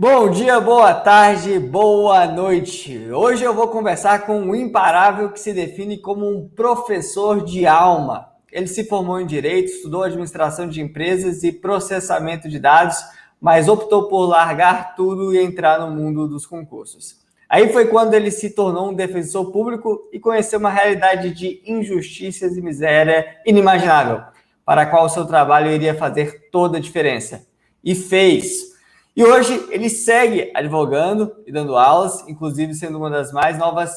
Bom dia, boa tarde, boa noite. Hoje eu vou conversar com um imparável que se define como um professor de alma. Ele se formou em Direito, estudou Administração de Empresas e Processamento de Dados, mas optou por largar tudo e entrar no mundo dos concursos. Aí foi quando ele se tornou um defensor público e conheceu uma realidade de injustiças e miséria inimaginável, para a qual o seu trabalho iria fazer toda a diferença. E fez. E hoje ele segue advogando e dando aulas, inclusive sendo uma das mais novas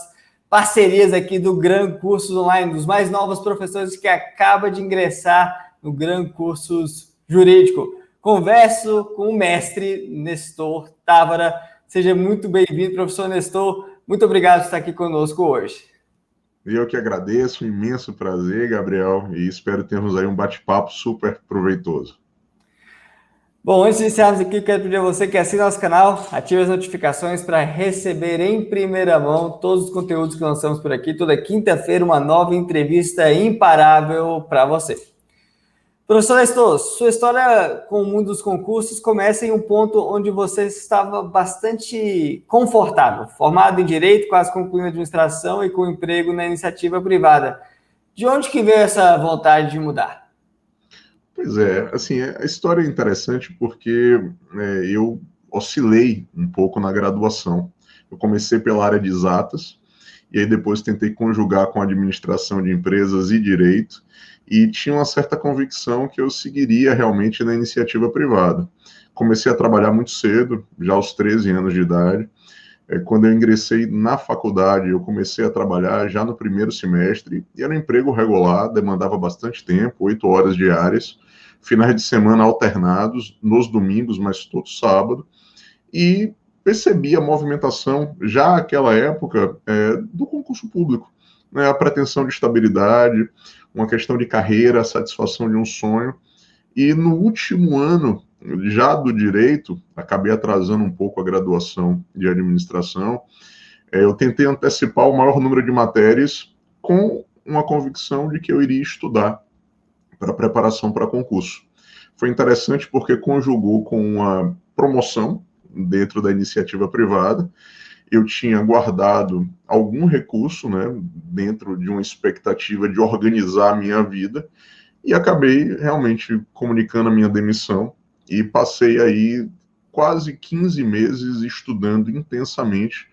parcerias aqui do Gran Cursos Online, dos mais novos professores que acaba de ingressar no Gran Cursos Jurídico. Converso com o mestre Nestor Távora. Seja muito bem-vindo, professor Nestor. Muito obrigado por estar aqui conosco hoje. Eu que agradeço, um imenso prazer, Gabriel, e espero termos aí um bate-papo super proveitoso. Bom, antes de iniciarmos aqui, quero pedir a você que assine nosso canal, ative as notificações para receber em primeira mão todos os conteúdos que lançamos por aqui. Toda quinta-feira, uma nova entrevista imparável para você. Professor Nestor, sua história com o mundo dos concursos começa em um ponto onde você estava bastante confortável, formado em Direito, quase concluindo Administração e com emprego na iniciativa privada. De onde que veio essa vontade de mudar? Pois é, assim, a história é interessante porque eu oscilei um pouco na graduação. Eu comecei pela área de exatas, e aí depois tentei conjugar com administração de empresas e direito, e tinha uma certa convicção que eu seguiria realmente na iniciativa privada. Comecei a trabalhar muito cedo, já aos 13 anos de idade. Quando eu ingressei na faculdade, eu comecei a trabalhar já no primeiro semestre, e era um emprego regular, demandava bastante tempo, 8 horas diárias, finais de semana alternados, nos domingos, mas todo sábado, e percebi a movimentação, já naquela época, do concurso público, né, a pretensão de estabilidade, uma questão de carreira, a satisfação de um sonho, e no último ano, já do direito, acabei atrasando um pouco a graduação de administração, eu tentei antecipar o maior número de matérias com uma convicção de que eu iria estudar para preparação para concurso. Foi interessante porque conjugou com uma promoção dentro da iniciativa privada. Eu tinha guardado algum recurso, né, dentro de uma expectativa de organizar a minha vida, e acabei realmente comunicando a minha demissão e passei aí quase 15 meses estudando intensamente,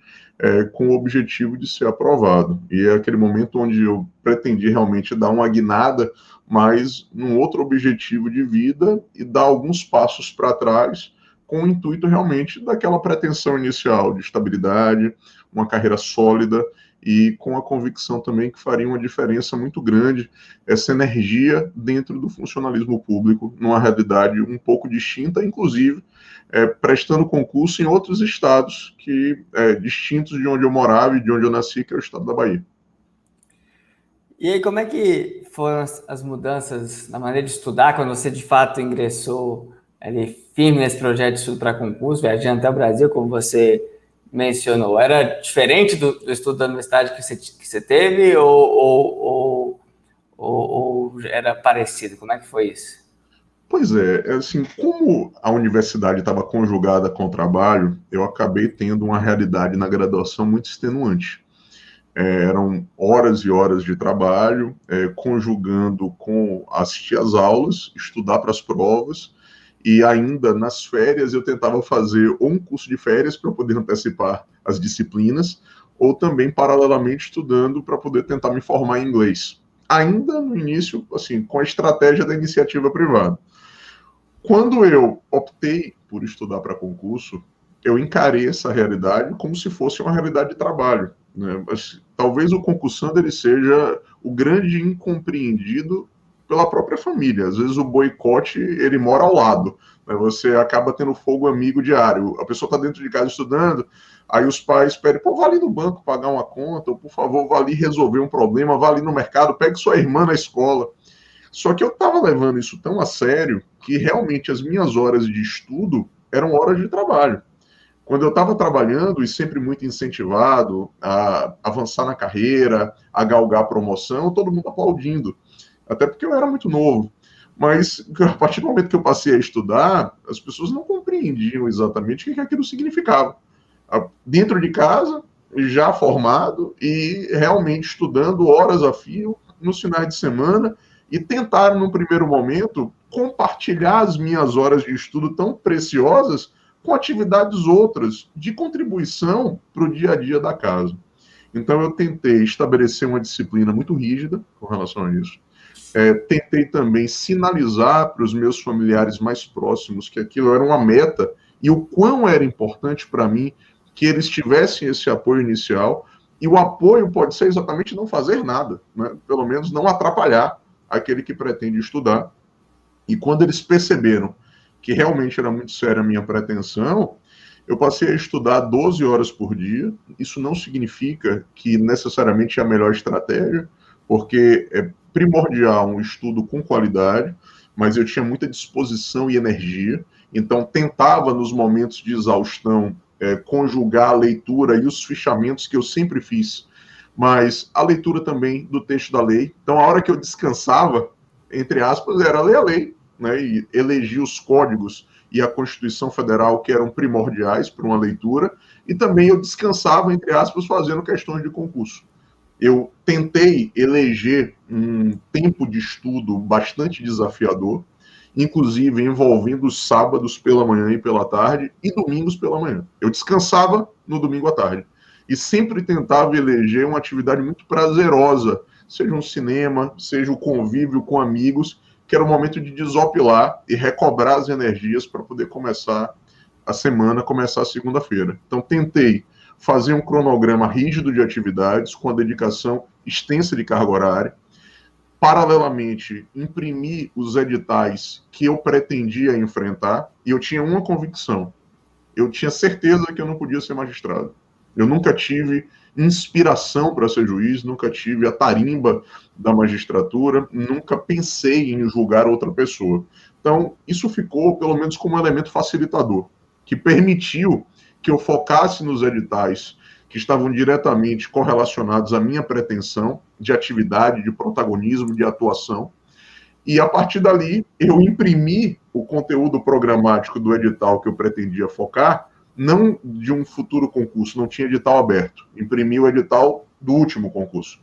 com o objetivo de ser aprovado. E é aquele momento onde eu pretendi realmente dar uma guinada, mas num outro objetivo de vida, e dar alguns passos para trás, com o intuito realmente daquela pretensão inicial de estabilidade, uma carreira sólida, e com a convicção também que faria uma diferença muito grande essa energia dentro do funcionalismo público, numa realidade um pouco distinta, inclusive prestando concurso em outros estados distintos de onde eu morava e de onde eu nasci, que é o estado da Bahia. E aí, como é que foram as mudanças na maneira de estudar quando você de fato ingressou ali firme nesse projeto de estudo para concurso, viajando até o Brasil, como você mencionou? Era diferente do estudo da universidade que você teve ou era parecido? Como é que foi isso? Pois é, assim, como a universidade estava conjugada com o trabalho, eu acabei tendo uma realidade na graduação muito extenuante. Eram horas e horas de trabalho, conjugando com assistir às aulas, estudar para as provas, e ainda nas férias eu tentava fazer ou um curso de férias para poder antecipar as disciplinas, ou também paralelamente estudando para poder tentar me formar em inglês. Ainda no início, assim, com a estratégia da iniciativa privada. Quando eu optei por estudar para concurso, eu encarei essa realidade como se fosse uma realidade de trabalho, né? Mas, talvez o concursando ele seja o grande incompreendido pela própria família. Às vezes o boicote ele mora ao lado, né? Você acaba tendo fogo amigo diário. A pessoa está dentro de casa estudando, aí os pais pedem, pô, vá ali no banco pagar uma conta, ou por favor, vá ali resolver um problema, vá ali no mercado, pegue sua irmã na escola. Só que eu estava levando isso tão a sério que realmente as minhas horas de estudo eram horas de trabalho. Quando eu estava trabalhando e sempre muito incentivado a avançar na carreira, a galgar promoção, todo mundo aplaudindo, até porque eu era muito novo. Mas a partir do momento que eu passei a estudar, as pessoas não compreendiam exatamente o que aquilo significava. Dentro de casa, já formado e realmente estudando horas a fio nos finais de semana e tentaram, num primeiro momento, compartilhar as minhas horas de estudo tão preciosas com atividades outras de contribuição para o dia a dia da casa. Então, eu tentei estabelecer uma disciplina muito rígida com relação a isso. Tentei também sinalizar para os meus familiares mais próximos que aquilo era uma meta e o quão era importante para mim que eles tivessem esse apoio inicial. E o apoio pode ser exatamente não fazer nada, né? Pelo menos não atrapalhar aquele que pretende estudar. E quando eles perceberam que realmente era muito séria a minha pretensão, eu passei a estudar 12 horas por dia. Isso não significa que necessariamente é a melhor estratégia, porque é primordial um estudo com qualidade, mas eu tinha muita disposição e energia, então tentava, nos momentos de exaustão, conjugar a leitura e os fichamentos que eu sempre fiz, mas a leitura também do texto da lei. Então, a hora que eu descansava, entre aspas, era ler a lei, né, e eleger os códigos e a Constituição Federal, que eram primordiais para uma leitura, e também eu descansava, entre aspas, fazendo questões de concurso. Eu tentei eleger um tempo de estudo bastante desafiador, inclusive envolvendo os sábados pela manhã e pela tarde e domingos pela manhã. Eu descansava no domingo à tarde e sempre tentava eleger uma atividade muito prazerosa, seja um cinema, seja o convívio com amigos, que era o momento de desopilar e recobrar as energias para poder começar a semana, começar a segunda-feira. Então, tentei fazer um cronograma rígido de atividades, com a dedicação extensa de carga horária. Paralelamente, imprimir os editais que eu pretendia enfrentar, e eu tinha uma convicção: eu tinha certeza que eu não podia ser magistrado. Eu nunca tive inspiração para ser juiz, nunca tive a tarimba da magistratura, nunca pensei em julgar outra pessoa. Então, isso ficou, pelo menos, como um elemento facilitador, que permitiu que eu focasse nos editais que estavam diretamente correlacionados à minha pretensão de atividade, de protagonismo, de atuação. E, a partir dali, eu imprimi o conteúdo programático do edital que eu pretendia focar, não de um futuro concurso, não tinha edital aberto. Imprimi o edital do último concurso.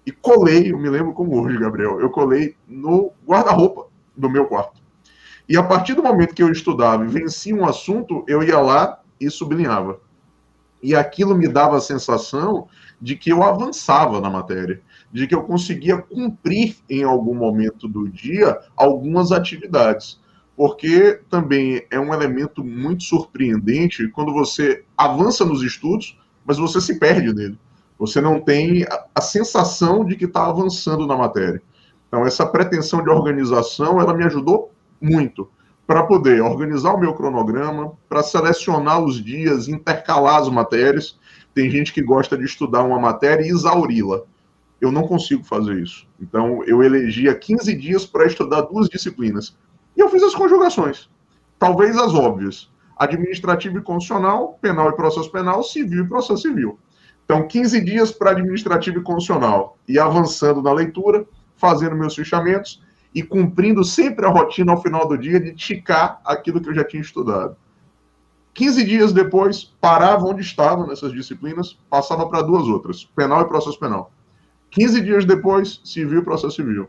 E colei, eu me lembro como hoje, Gabriel, eu colei no guarda-roupa do meu quarto. E, a partir do momento que eu estudava e vencia um assunto, eu ia lá e sublinhava. E aquilo me dava a sensação de que eu avançava na matéria, de que eu conseguia cumprir em algum momento do dia algumas atividades. Porque também é um elemento muito surpreendente quando você avança nos estudos, mas você se perde nele. Você não tem a sensação de que está avançando na matéria. Então, essa pretensão de organização, ela me ajudou muito para poder organizar o meu cronograma, para selecionar os dias, intercalar as matérias. Tem gente que gosta de estudar uma matéria e exauri-la. Eu não consigo fazer isso. Então, eu elegia 15 dias para estudar 2 disciplinas. E eu fiz as conjugações. Talvez as óbvias. Administrativo e constitucional, penal e processo penal, civil e processo civil. Então, 15 dias para administrativo e constitucional. E avançando na leitura, fazendo meus fichamentos, e cumprindo sempre a rotina ao final do dia de ticar aquilo que eu já tinha estudado. 15 dias depois, parava onde estava nessas disciplinas, passava para 2 outras, penal e processo penal. 15 dias depois, civil e processo civil.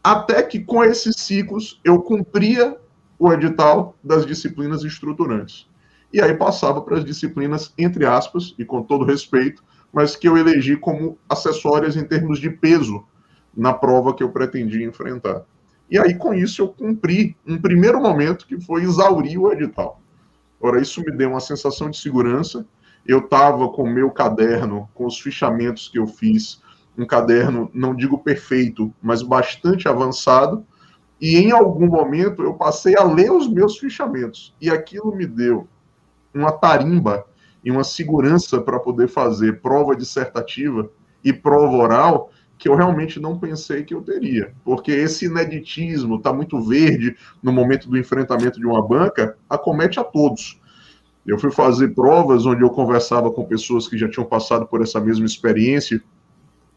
Até que, com esses ciclos, eu cumpria o edital das disciplinas estruturantes. E aí passava para as disciplinas, entre aspas, e com todo respeito, mas que eu elegi como acessórias em termos de peso na prova que eu pretendia enfrentar. E aí, com isso, eu cumpri um primeiro momento que foi exaurir o edital. Ora, isso me deu uma sensação de segurança. Eu estava com o meu caderno, com os fichamentos que eu fiz, um caderno, não digo perfeito, mas bastante avançado, e em algum momento eu passei a ler os meus fichamentos, e aquilo me deu uma tarimba e uma segurança para poder fazer prova dissertativa e prova oral, que eu realmente não pensei que eu teria, porque esse ineditismo está muito verde no momento do enfrentamento de uma banca, acomete a todos. Eu fui fazer provas onde eu conversava com pessoas que já tinham passado por essa mesma experiência,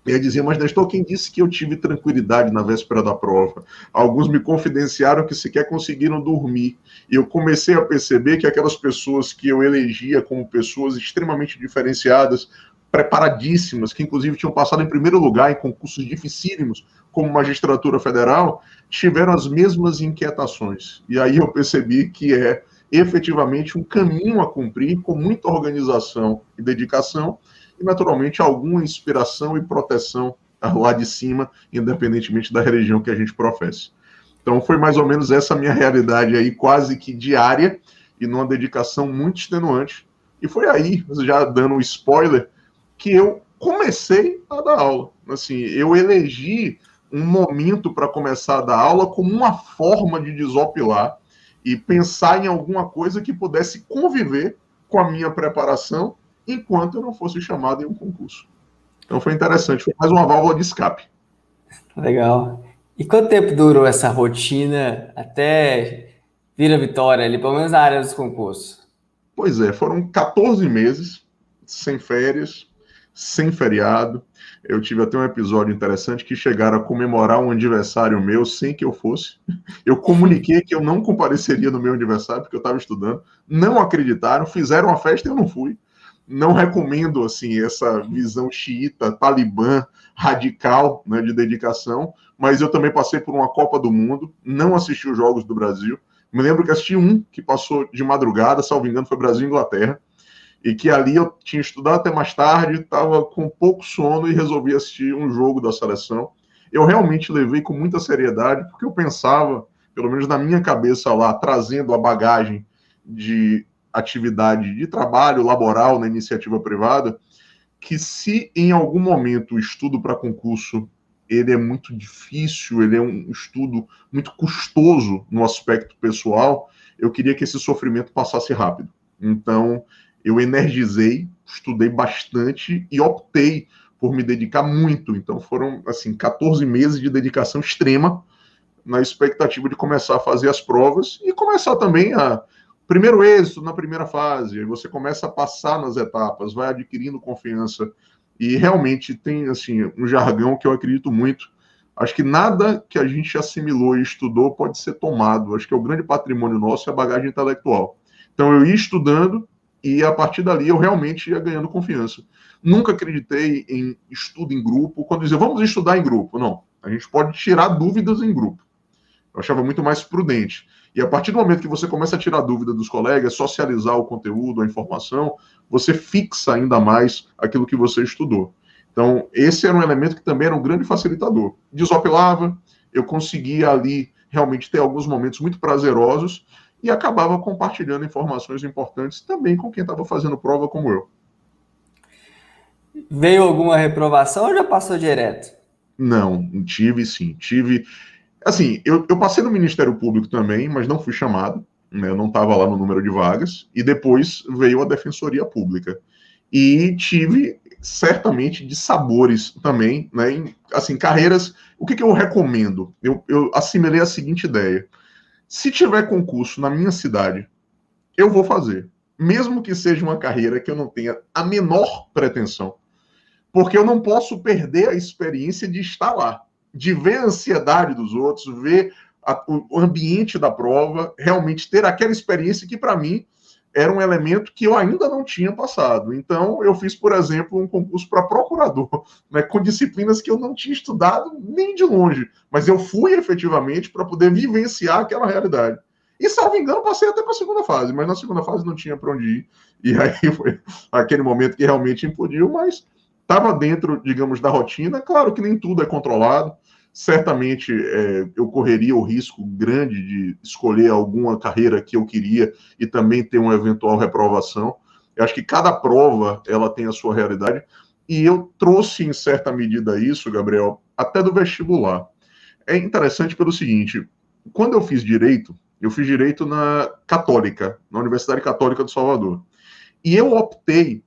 E eu dizia, mas Nestor, quem disse que eu tive tranquilidade na véspera da prova? Alguns me confidenciaram que sequer conseguiram dormir. E eu comecei a perceber que aquelas pessoas que eu elegia como pessoas extremamente diferenciadas, preparadíssimas, que inclusive tinham passado em primeiro lugar em concursos dificílimos, como magistratura federal, tiveram as mesmas inquietações. E aí eu percebi que é efetivamente um caminho a cumprir com muita organização e dedicação, e, naturalmente, alguma inspiração e proteção lá de cima, independentemente da religião que a gente professa. Então, foi mais ou menos essa minha realidade aí, quase que diária, e numa dedicação muito extenuante. E foi aí, já dando um spoiler, que eu comecei a dar aula. Assim, eu elegi um momento para começar a dar aula como uma forma de desopilar e pensar em alguma coisa que pudesse conviver com a minha preparação enquanto eu não fosse chamado em um concurso. Então foi interessante, foi mais uma válvula de escape. Legal. E quanto tempo durou essa rotina até vir a vitória ali, pelo menos na área dos concursos? Pois é, foram 14 meses sem férias, sem feriado. Eu tive até um episódio interessante que chegaram a comemorar um aniversário meu sem que eu fosse. Eu comuniquei que eu não compareceria no meu aniversário, porque eu estava estudando. Não acreditaram, fizeram a festa e eu não fui. Não recomendo assim essa visão xiita, talibã, radical, né, de dedicação, mas eu também passei por uma Copa do Mundo, não assisti os Jogos do Brasil. Me lembro que assisti um que passou de madrugada, salvo engano, foi Brasil e Inglaterra, e que ali eu tinha estudado até mais tarde, estava com pouco sono e resolvi assistir um jogo da seleção. Eu realmente levei com muita seriedade, porque eu pensava, pelo menos na minha cabeça lá, trazendo a bagagem de atividade de trabalho laboral na iniciativa privada, que se em algum momento o estudo para concurso ele é muito difícil, ele é um estudo muito custoso no aspecto pessoal, eu queria que esse sofrimento passasse rápido. Então, eu energizei, estudei bastante e optei por me dedicar muito. Então, foram, assim, 14 meses de dedicação extrema na expectativa de começar a fazer as provas e começar também a primeiro êxito na primeira fase, aí você começa a passar nas etapas, vai adquirindo confiança e realmente tem assim um jargão que eu acredito muito. Acho que nada que a gente assimilou e estudou pode ser tomado. Acho que é o grande patrimônio nosso é a bagagem intelectual. Então eu ia estudando e a partir dali eu realmente ia ganhando confiança. Nunca acreditei em estudo em grupo. Quando dizia vamos estudar em grupo, não. A gente pode tirar dúvidas em grupo. Eu achava muito mais prudente. E a partir do momento que você começa a tirar dúvida dos colegas, socializar o conteúdo, a informação, você fixa ainda mais aquilo que você estudou. Então, esse era um elemento que também era um grande facilitador. Desopilava, eu conseguia ali realmente ter alguns momentos muito prazerosos e acabava compartilhando informações importantes também com quem estava fazendo prova como eu. Veio alguma reprovação ou já passou direto? Não, tive sim, tive. Assim, eu passei no Ministério Público também, mas não fui chamado, né? Eu não estava lá no número de vagas, e depois veio a Defensoria Pública. E tive, certamente, de sabores também, né? Em, assim, carreiras. O que eu recomendo? Eu assimilei a seguinte ideia: se tiver concurso na minha cidade, eu vou fazer. Mesmo que seja uma carreira que eu não tenha a menor pretensão porque eu não posso perder a experiência de estar lá, de ver a ansiedade dos outros, ver o ambiente da prova, realmente ter aquela experiência que, para mim, era um elemento que eu ainda não tinha passado. Então, eu fiz, por exemplo, um concurso para procurador, né, com disciplinas que eu não tinha estudado nem de longe, mas eu fui efetivamente para poder vivenciar aquela realidade. E, salvo engano, passei até para a segunda fase, mas na segunda fase não tinha para onde ir. E aí foi aquele momento que realmente implodiu, mas estava dentro, digamos, da rotina. Claro que nem tudo é controlado. Certamente eu correria o risco grande de escolher alguma carreira que eu queria e também ter uma eventual reprovação. Eu acho que cada prova ela tem a sua realidade. E eu trouxe, em certa medida, isso, Gabriel, até do vestibular. É interessante pelo seguinte: quando eu fiz direito na Católica, na Universidade Católica do Salvador. E eu optei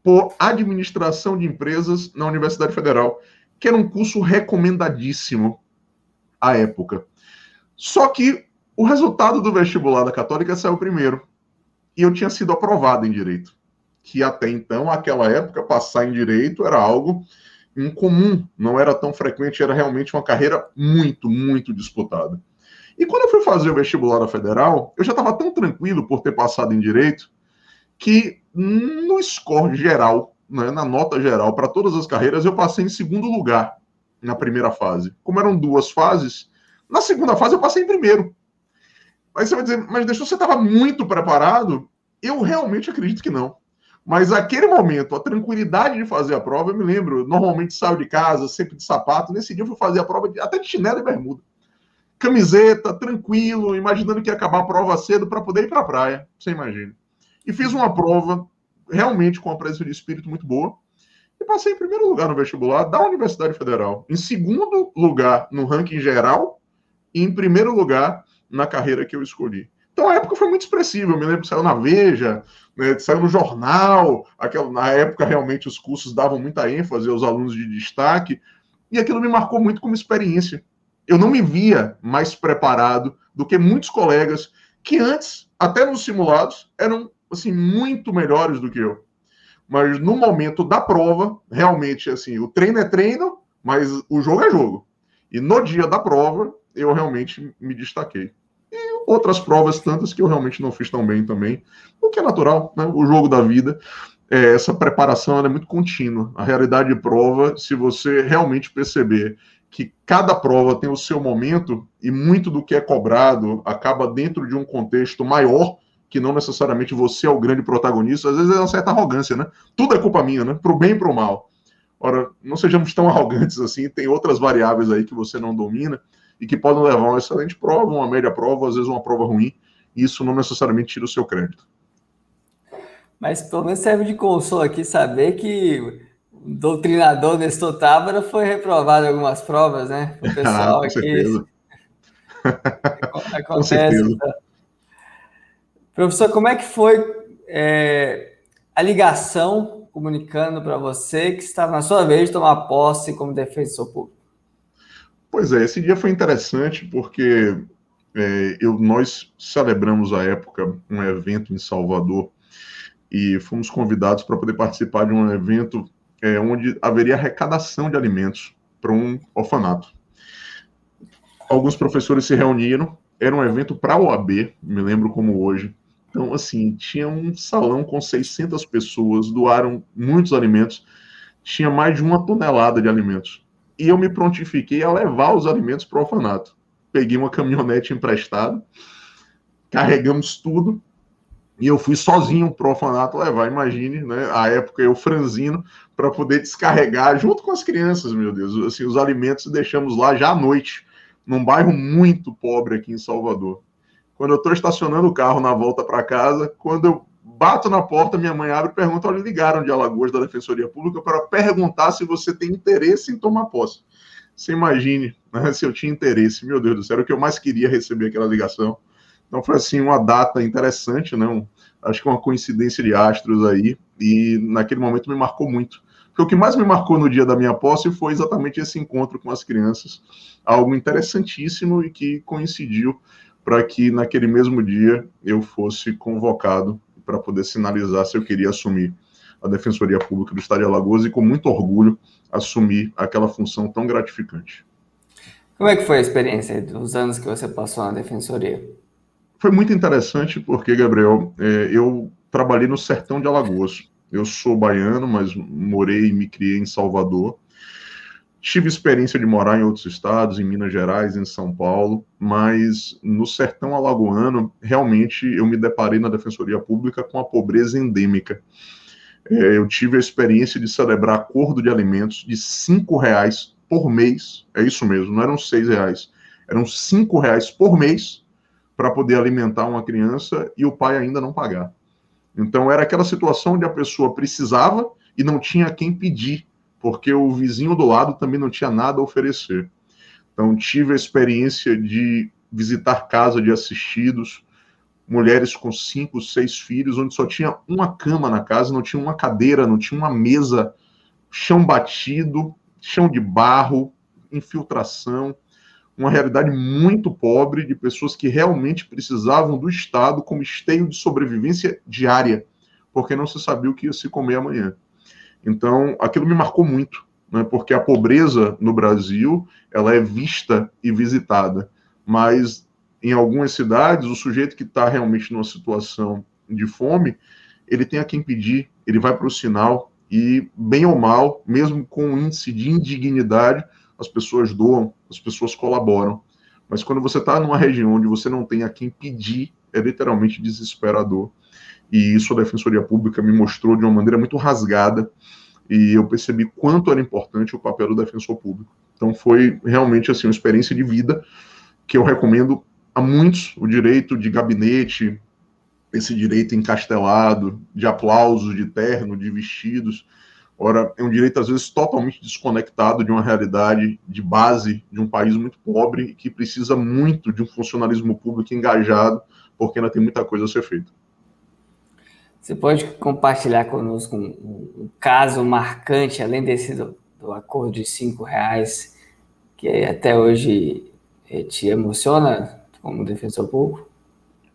por administração de empresas na Universidade Federal, que era um curso recomendadíssimo à época. Só que o resultado do vestibular da Católica saiu primeiro. E eu tinha sido aprovado em Direito. Que até então, naquela época, passar em Direito era algo incomum, não era tão frequente, era realmente uma carreira muito, muito disputada. E quando eu fui fazer o vestibular da Federal, eu já estava tão tranquilo por ter passado em Direito, que no score geral, né, na nota geral, para todas as carreiras, eu passei em segundo lugar na primeira fase. Como eram duas fases, na segunda fase eu passei em primeiro. Aí você vai dizer, mas deixou, você estava muito preparado? Eu realmente acredito que não. Mas aquele momento, a tranquilidade de fazer a prova, eu me lembro, normalmente saio de casa, sempre de sapato, nesse dia eu fui fazer a prova até de chinelo e bermuda. Camiseta, tranquilo, imaginando que ia acabar a prova cedo para poder ir para a praia, você imagina. E fiz uma prova realmente com uma presença de espírito muito boa e passei em primeiro lugar no vestibular da Universidade Federal, em segundo lugar no ranking geral e em primeiro lugar na carreira que eu escolhi. Então a época foi muito expressiva, eu me lembro que saiu na Veja, né, saiu no jornal, na época realmente os cursos davam muita ênfase aos alunos de destaque, e aquilo me marcou muito como experiência. Eu não me via mais preparado do que muitos colegas que antes, até nos simulados, eram assim muito melhores do que eu. Mas no momento da prova, realmente assim, o treino é treino, mas o jogo é jogo. E no dia da prova, eu realmente me destaquei. E outras provas tantas que eu realmente não fiz tão bem também, o que é natural, né? O jogo da vida, essa preparação é muito contínua. A realidade de prova, se você realmente perceber que cada prova tem o seu momento e muito do que é cobrado acaba dentro de um contexto maior, que não necessariamente você é o grande protagonista, às vezes é uma certa arrogância, né? Tudo é culpa minha, né? Pro bem e pro mal. Ora, não sejamos tão arrogantes assim, tem outras variáveis aí que você não domina e que podem levar a uma excelente prova, uma média prova, às vezes uma prova ruim, e isso não necessariamente tira o seu crédito. Mas pelo menos serve de consolo aqui saber que o doutrinador Nestor Tábara foi reprovado em algumas provas, né? O pessoal Com aqui certeza. Com acontece. certeza. Então. Professor, como é que foi a ligação comunicando para você que estava na sua vez de tomar posse como defensor público? Pois é, esse dia foi interessante porque nós celebramos à época um evento em Salvador e fomos convidados para poder participar de um evento onde haveria arrecadação de alimentos para um orfanato. Alguns professores se reuniram, era um evento para a OAB, me lembro como hoje. Então, assim, tinha um salão com 600 pessoas, doaram muitos alimentos, tinha mais de 1 tonelada de alimentos. E eu me prontifiquei a levar os alimentos para o orfanato. Peguei uma caminhonete emprestada, carregamos tudo, e eu fui sozinho para o orfanato levar, imagine, né? A época eu franzino, para poder descarregar junto com as crianças, meu Deus, assim, os alimentos deixamos lá já à noite, num bairro muito pobre aqui em Salvador. Quando eu estou estacionando o carro na volta para casa, quando eu bato na porta, minha mãe abre e pergunta: olha, ligaram de Alagoas da Defensoria Pública para perguntar se você tem interesse em tomar posse. Você imagine, né, se eu tinha interesse. Meu Deus do céu, era o que eu mais queria receber aquela ligação. Então foi assim uma data interessante, né? Acho que uma coincidência de astros aí, e naquele momento me marcou muito. Porque o que mais me marcou no dia da minha posse foi exatamente esse encontro com as crianças, algo interessantíssimo e que coincidiu para que naquele mesmo dia eu fosse convocado para poder sinalizar se eu queria assumir a Defensoria Pública do Estado de Alagoas e com muito orgulho assumir aquela função tão gratificante. Como é que foi a experiência dos anos que você passou na Defensoria? Foi muito interessante porque, Gabriel, eu trabalhei no sertão de Alagoas. Eu sou baiano, mas morei e me criei em Salvador. Tive experiência de morar em outros estados, em Minas Gerais, em São Paulo, mas no sertão alagoano, realmente eu me deparei na Defensoria Pública com a pobreza endêmica. Eu tive a experiência de celebrar acordo de alimentos de R$ 5 por mês, é isso mesmo, não eram R$ 6, eram R$ 5 por mês para poder alimentar uma criança e o pai ainda não pagar. Então era aquela situação onde a pessoa precisava e não tinha quem pedir, porque o vizinho do lado também não tinha nada a oferecer. Então tive a experiência de visitar casa de assistidos, mulheres com 5, 6 filhos, onde só tinha uma cama na casa, não tinha uma cadeira, não tinha uma mesa, chão batido, chão de barro, infiltração, uma realidade muito pobre de pessoas que realmente precisavam do Estado como esteio de sobrevivência diária, porque não se sabia o que ia se comer amanhã. Então, aquilo me marcou muito. né, porque a pobreza no Brasil ela é vista e visitada, mas em algumas cidades, o sujeito que está realmente numa situação de fome, ele tem a quem pedir, ele vai para o sinal e, bem ou mal, mesmo com um índice de indignidade, as pessoas doam, as pessoas colaboram. Mas quando você está numa região onde você não tem a quem pedir, é literalmente desesperador. E isso a Defensoria Pública me mostrou de uma maneira muito rasgada, e eu percebi quanto era importante o papel do defensor público. Então foi realmente assim uma experiência de vida que eu recomendo a muitos, o direito de gabinete, esse direito encastelado, de aplausos, de terno, de vestidos. Ora, é um direito, às vezes, totalmente desconectado de uma realidade de base de um país muito pobre e que precisa muito de um funcionalismo público engajado, porque ainda tem muita coisa a ser feita. Você pode compartilhar conosco um caso marcante, além desse do acordo de R$ 5, que até hoje te emociona como defensor público?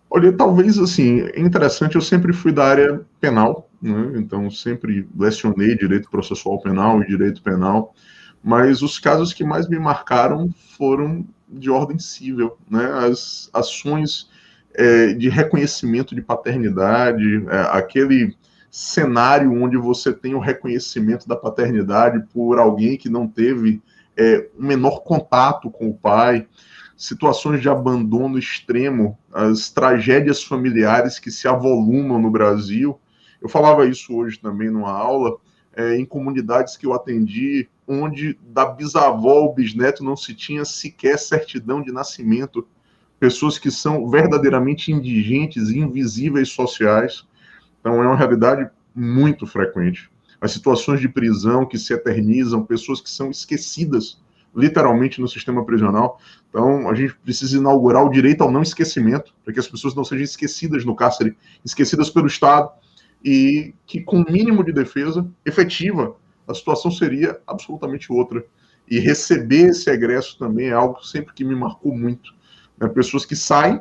Olha, talvez, assim, é interessante, eu sempre fui da área penal, né? Então sempre lecionei direito processual penal e direito penal, mas os casos que mais me marcaram foram de ordem civil, né? As ações de reconhecimento de paternidade, aquele cenário onde você tem o reconhecimento da paternidade por alguém que não teve o menor contato com o pai, situações de abandono extremo, as tragédias familiares que se avolumam no Brasil. Eu falava isso hoje também numa aula, em comunidades que eu atendi, onde da bisavó ao bisneto não se tinha sequer certidão de nascimento. Pessoas que são verdadeiramente indigentes e invisíveis sociais. Então, é uma realidade muito frequente. As situações de prisão que se eternizam, pessoas que são esquecidas, literalmente, no sistema prisional. Então, a gente precisa inaugurar o direito ao não esquecimento, para que as pessoas não sejam esquecidas no cárcere, esquecidas pelo Estado, e que, com o mínimo de defesa efetiva, a situação seria absolutamente outra. E receber esse egresso também é algo sempre que me marcou muito. Pessoas que saem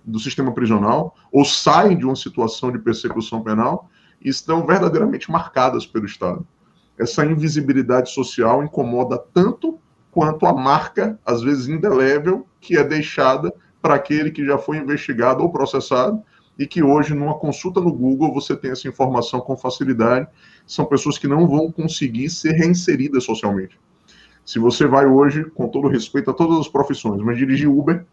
do sistema prisional ou saem de uma situação de persecução penal e estão verdadeiramente marcadas pelo Estado. Essa invisibilidade social incomoda tanto quanto a marca, às vezes indelével, que é deixada para aquele que já foi investigado ou processado e que hoje, numa consulta no Google, você tem essa informação com facilidade. São pessoas que não vão conseguir ser reinseridas socialmente. Se você vai hoje, com todo respeito a todas as profissões, mas dirigir Uber,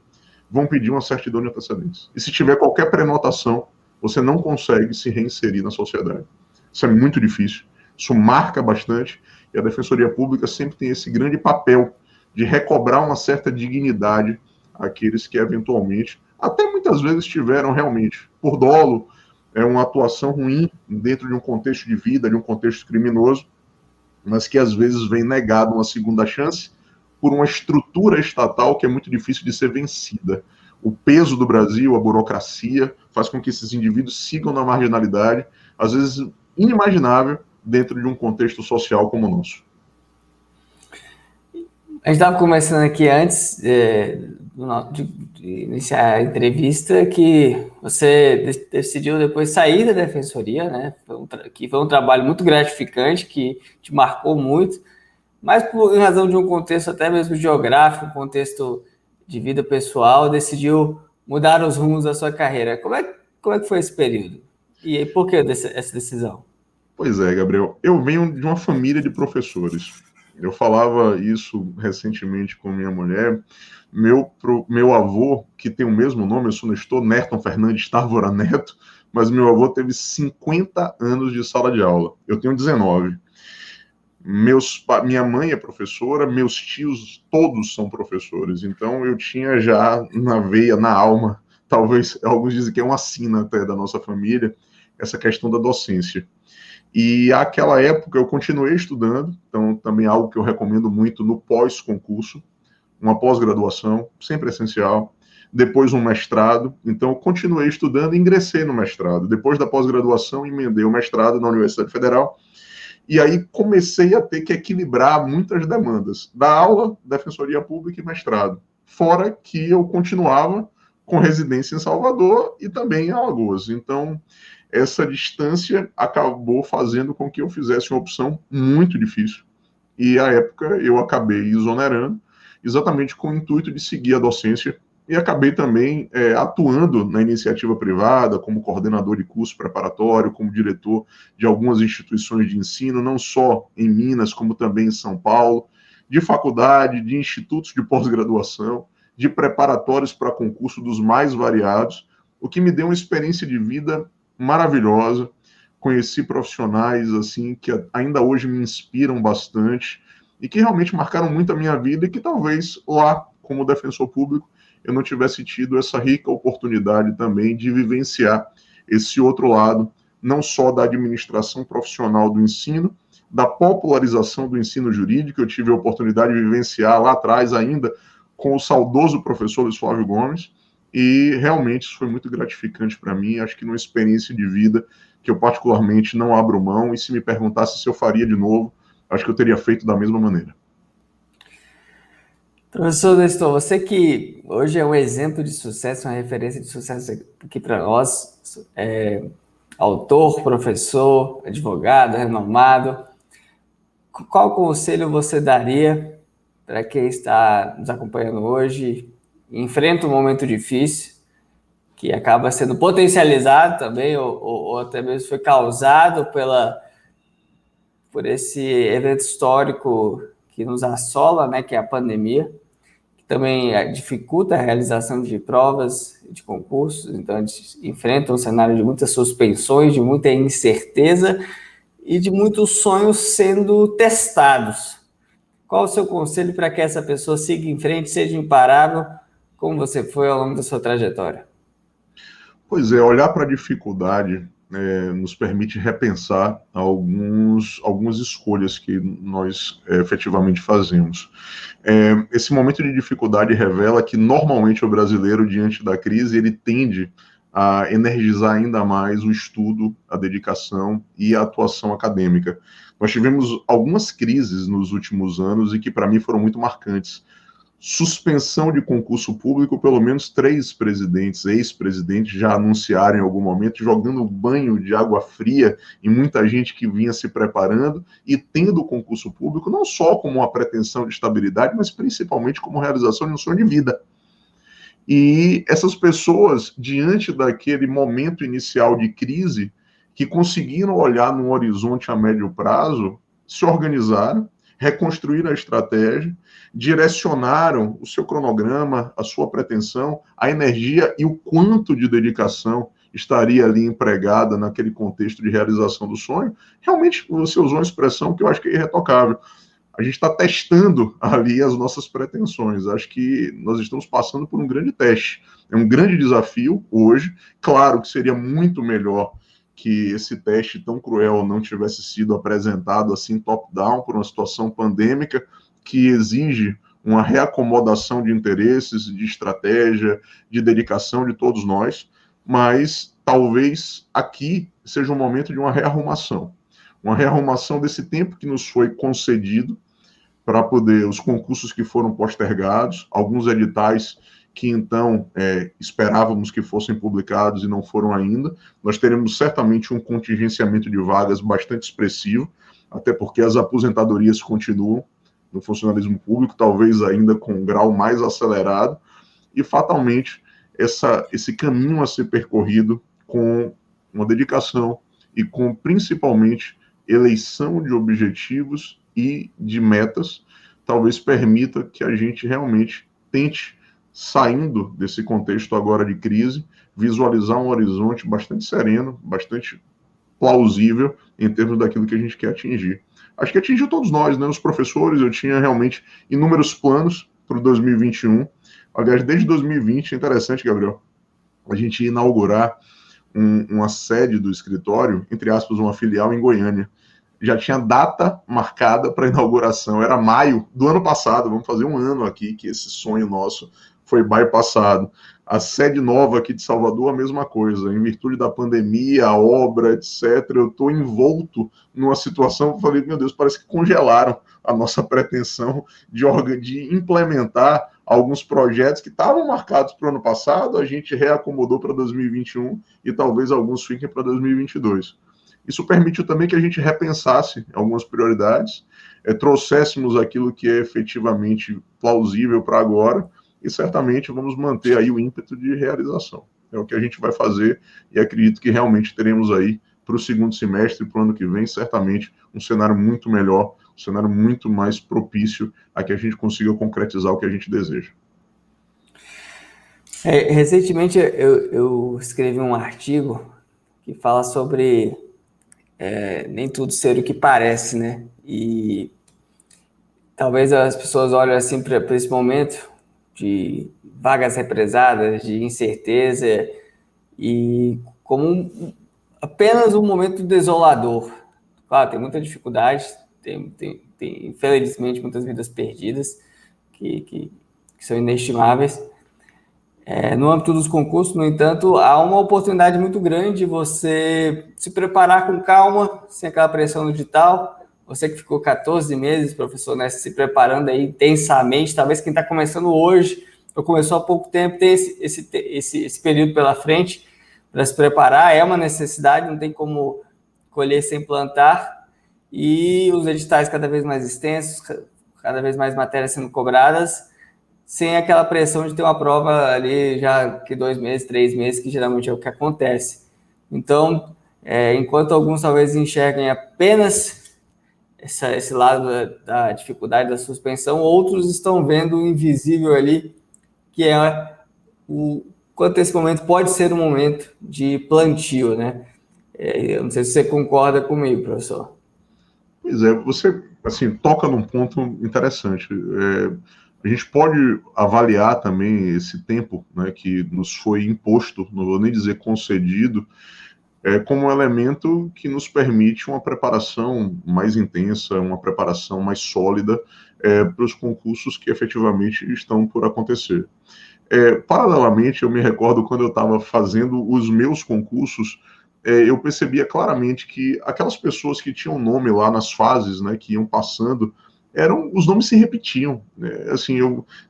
vão pedir uma certidão de antecedência. E se tiver qualquer prenotação, você não consegue se reinserir na sociedade. Isso é muito difícil, isso marca bastante, e a Defensoria Pública sempre tem esse grande papel de recobrar uma certa dignidade àqueles que eventualmente, até muitas vezes tiveram realmente, por dolo, uma atuação ruim dentro de um contexto de vida, de um contexto criminoso, mas que às vezes vem negado uma segunda chance por uma estrutura estatal que é muito difícil de ser vencida. O peso do Brasil, a burocracia, faz com que esses indivíduos sigam na marginalidade, às vezes inimaginável, dentro de um contexto social como o nosso. A gente estava conversando aqui antes de iniciar a entrevista que você decidiu depois sair da defensoria, né? Que foi um trabalho muito gratificante, que te marcou muito, mas por razão de um contexto até mesmo geográfico, um contexto de vida pessoal, decidiu mudar os rumos da sua carreira. Como é que foi esse período? E por que essa decisão? Pois é, Gabriel. Eu venho de uma família de professores. Eu falava isso recentemente com minha mulher. Meu avô, que tem o mesmo nome, eu sou Nestor Nerton Fernandes Távora Neto, mas meu avô teve 50 anos de sala de aula. Eu tenho 19. Minha mãe é professora, meus tios todos são professores, então eu tinha já na veia, na alma, talvez alguns dizem que é uma sina até da nossa família, essa questão da docência. E àquela época eu continuei estudando, então também é algo que eu recomendo muito no pós-concurso, uma pós-graduação, sempre essencial, depois um mestrado, então eu continuei estudando e ingressei no mestrado. Depois da pós-graduação, emendei o mestrado na Universidade Federal, e aí comecei a ter que equilibrar muitas demandas, da aula, defensoria pública e mestrado, fora que eu continuava com residência em Salvador e também em Alagoas. Então, essa distância acabou fazendo com que eu fizesse uma opção muito difícil, e à época eu acabei exonerando, exatamente com o intuito de seguir a docência, e acabei também atuando na iniciativa privada, como coordenador de curso preparatório, como diretor de algumas instituições de ensino, não só em Minas, como também em São Paulo, de faculdade, de institutos de pós-graduação, de preparatórios para concurso dos mais variados, o que me deu uma experiência de vida maravilhosa. Conheci profissionais assim que ainda hoje me inspiram bastante e que realmente marcaram muito a minha vida e que talvez lá, como defensor público, eu não tivesse tido essa rica oportunidade também de vivenciar esse outro lado, não só da administração profissional do ensino, da popularização do ensino jurídico, eu tive a oportunidade de vivenciar lá atrás ainda com o saudoso professor Luiz Flávio Gomes, e realmente isso foi muito gratificante para mim, acho que numa experiência de vida que eu particularmente não abro mão, e se me perguntasse se eu faria de novo, acho que eu teria feito da mesma maneira. Professor Nestor, você que hoje é um exemplo de sucesso, uma referência de sucesso aqui para nós, autor, professor, advogado, renomado, qual conselho você daria para quem está nos acompanhando hoje e enfrenta um momento difícil, que acaba sendo potencializado também, ou até mesmo foi causado por esse evento histórico que nos assola, né, que é a pandemia, que também dificulta a realização de provas, de concursos, então a gente enfrenta um cenário de muitas suspensões, de muita incerteza e de muitos sonhos sendo testados. Qual o seu conselho para que essa pessoa siga em frente, seja imparável, como você foi ao longo da sua trajetória? Pois é, olhar para a dificuldade nos permite repensar algumas escolhas que nós efetivamente fazemos. Esse momento de dificuldade revela que normalmente o brasileiro, diante da crise, ele tende a energizar ainda mais o estudo, a dedicação e a atuação acadêmica. Nós tivemos algumas crises nos últimos anos e que, para mim, foram muito marcantes. Suspensão de concurso público, pelo menos 3 presidentes, ex-presidentes, já anunciaram em algum momento, jogando banho de água fria em muita gente que vinha se preparando e tendo o concurso público não só como uma pretensão de estabilidade, mas principalmente como realização de um sonho de vida. E essas pessoas, diante daquele momento inicial de crise, que conseguiram olhar num horizonte a médio prazo, se organizaram, reconstruíram a estratégia, direcionaram o seu cronograma, a sua pretensão, a energia e o quanto de dedicação estaria ali empregada naquele contexto de realização do sonho. Realmente, você usou uma expressão que eu acho que é irretocável. A gente está testando ali as nossas pretensões. Acho que nós estamos passando por um grande teste. É um grande desafio hoje. Claro que seria muito melhor que esse teste tão cruel não tivesse sido apresentado assim top-down por uma situação pandêmica que exige uma reacomodação de interesses, de estratégia, de dedicação de todos nós, mas talvez aqui seja um momento de uma rearrumação desse tempo que nos foi concedido para poder os concursos que foram postergados, alguns editais que então esperávamos que fossem publicados e não foram ainda. Nós teremos certamente um contingenciamento de vagas bastante expressivo, até porque as aposentadorias continuam no funcionalismo público, talvez ainda com um grau mais acelerado, e fatalmente esse caminho a ser percorrido com uma dedicação e com principalmente eleição de objetivos e de metas, talvez permita que a gente realmente tente, saindo desse contexto agora de crise, visualizar um horizonte bastante sereno, bastante plausível em termos daquilo que a gente quer atingir. Acho que atingiu todos nós, né? Os professores, eu tinha realmente inúmeros planos para o 2021. Aliás, desde 2020, é interessante, Gabriel, a gente ia inaugurar uma sede do escritório, entre aspas, uma filial em Goiânia. Já tinha data marcada para inauguração, era maio do ano passado, vamos fazer um ano aqui que esse sonho nosso foi bypassado. A sede nova aqui de Salvador, a mesma coisa, em virtude da pandemia, a obra, etc., eu estou envolto numa situação, eu falei, meu Deus, parece que congelaram a nossa pretensão de implementar alguns projetos que estavam marcados para o ano passado, a gente reacomodou para 2021 e talvez alguns fiquem para 2022. Isso permitiu também que a gente repensasse algumas prioridades, trouxéssemos aquilo que é efetivamente plausível para agora, e certamente vamos manter aí o ímpeto de realização. É o que a gente vai fazer, e acredito que realmente teremos aí, para o segundo semestre, para o ano que vem, certamente um cenário muito melhor, um cenário muito mais propício a que a gente consiga concretizar o que a gente deseja. Recentemente eu escrevi um artigo que fala sobre nem tudo ser o que parece, né? E talvez as pessoas olhem assim para esse momento de vagas represadas, de incerteza, e como apenas um momento desolador. Claro, tem muita dificuldade, tem infelizmente muitas vidas perdidas que são inestimáveis. No âmbito dos concursos, no entanto, há uma oportunidade muito grande de você se preparar com calma, sem aquela pressão no digital. Você que ficou 14 meses, professor, né, se preparando aí intensamente, talvez quem está começando hoje, ou começou há pouco tempo, tem esse período pela frente para se preparar, é uma necessidade, não tem como colher sem plantar, e os editais cada vez mais extensos, cada vez mais matérias sendo cobradas, sem aquela pressão de ter uma prova ali já que 2 meses, 3 meses, que geralmente é o que acontece. Então, enquanto alguns talvez enxerguem apenas esse lado da dificuldade da suspensão, outros estão vendo o invisível ali, que é o quanto esse momento pode ser um momento de plantio, né? Eu não sei se você concorda comigo, professor. Pois é, você assim, toca num ponto interessante. A gente pode avaliar também esse tempo, né, que nos foi imposto, não vou nem dizer concedido, como um elemento que nos permite uma preparação mais intensa, uma preparação mais sólida para os concursos que efetivamente estão por acontecer. Paralelamente, eu me recordo quando eu estava fazendo os meus concursos, eu percebia claramente que aquelas pessoas que tinham nome lá nas fases, né, que iam passando, os nomes se repetiam, né? Assim,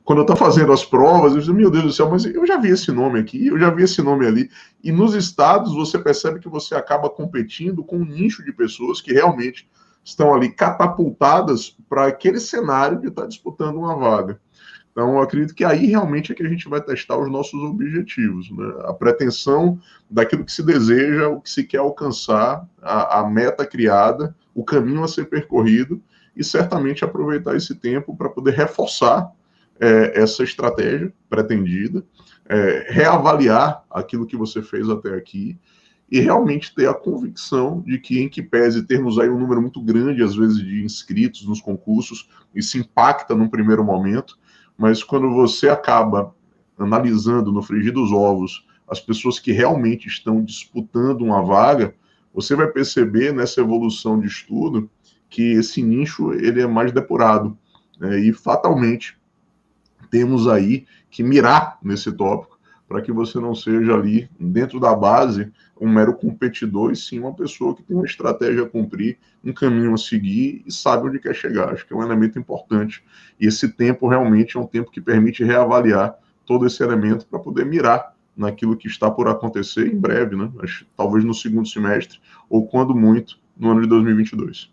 quando eu estava fazendo as provas, eu disse, meu Deus do céu, mas eu já vi esse nome aqui, eu já vi esse nome ali. E nos estados, você percebe que você acaba competindo com um nicho de pessoas que realmente estão ali catapultadas para aquele cenário de estar disputando uma vaga. Então, eu acredito que aí realmente é que a gente vai testar os nossos objetivos, né? A pretensão daquilo que se deseja, o que se quer alcançar, a meta criada, o caminho a ser percorrido, e certamente aproveitar esse tempo para poder reforçar essa estratégia pretendida, reavaliar aquilo que você fez até aqui, e realmente ter a convicção de que, em que pese termos aí um número muito grande, às vezes, de inscritos nos concursos, isso impacta num primeiro momento, mas quando você acaba analisando no frigir dos ovos as pessoas que realmente estão disputando uma vaga, você vai perceber nessa evolução de estudo que esse nicho ele é mais depurado, né? E fatalmente temos aí que mirar nesse tópico para que você não seja ali, dentro da base, um mero competidor, e sim uma pessoa que tem uma estratégia a cumprir, um caminho a seguir e sabe onde quer chegar. Acho que é um elemento importante. E esse tempo realmente é um tempo que permite reavaliar todo esse elemento para poder mirar naquilo que está por acontecer em breve, né? Talvez no segundo semestre, ou quando muito, no ano de 2022.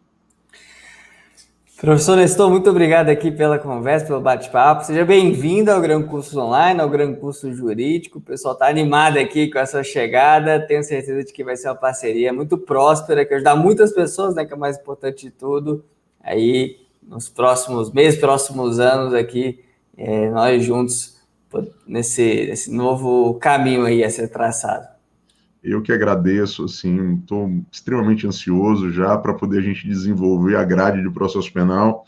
Professor Nestor, muito obrigado aqui pela conversa, pelo bate-papo. Seja bem-vindo ao Gran Cursos Online, ao Gran Curso Jurídico. O pessoal está animado aqui com a sua chegada. Tenho certeza de que vai ser uma parceria muito próspera, que vai ajudar muitas pessoas, né, que é o mais importante de tudo. Aí, nos próximos meses, próximos anos aqui, nós juntos nesse novo caminho aí a ser traçado. Eu que agradeço, assim, estou extremamente ansioso já para poder a gente desenvolver a grade de processo penal.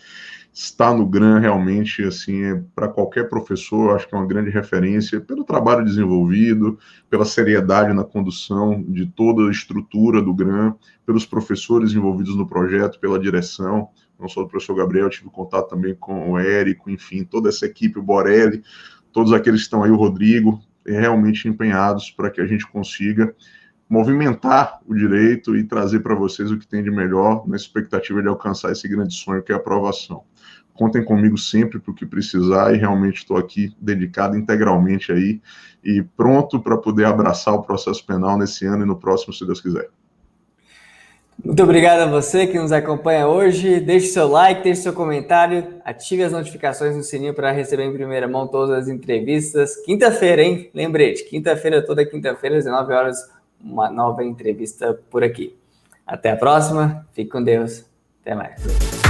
Estar no GRAN realmente, assim, para qualquer professor, acho que é uma grande referência pelo trabalho desenvolvido, pela seriedade na condução de toda a estrutura do GRAN, pelos professores envolvidos no projeto, pela direção, não só do professor Gabriel, tive contato também com o Érico, enfim, toda essa equipe, o Borelli, todos aqueles que estão aí, o Rodrigo, realmente empenhados para que a gente consiga movimentar o direito e trazer para vocês o que tem de melhor na expectativa de alcançar esse grande sonho que é a aprovação. Contem comigo sempre para o que precisar e realmente estou aqui dedicado integralmente aí e pronto para poder abraçar o processo penal nesse ano e no próximo, se Deus quiser. Muito obrigado a você que nos acompanha hoje. Deixe seu like, deixe seu comentário, ative as notificações no sininho para receber em primeira mão todas as entrevistas. Quinta-feira, hein? Lembrete, quinta-feira, toda quinta-feira, às 19 horas, uma nova entrevista por aqui. Até a próxima, fique com Deus, até mais.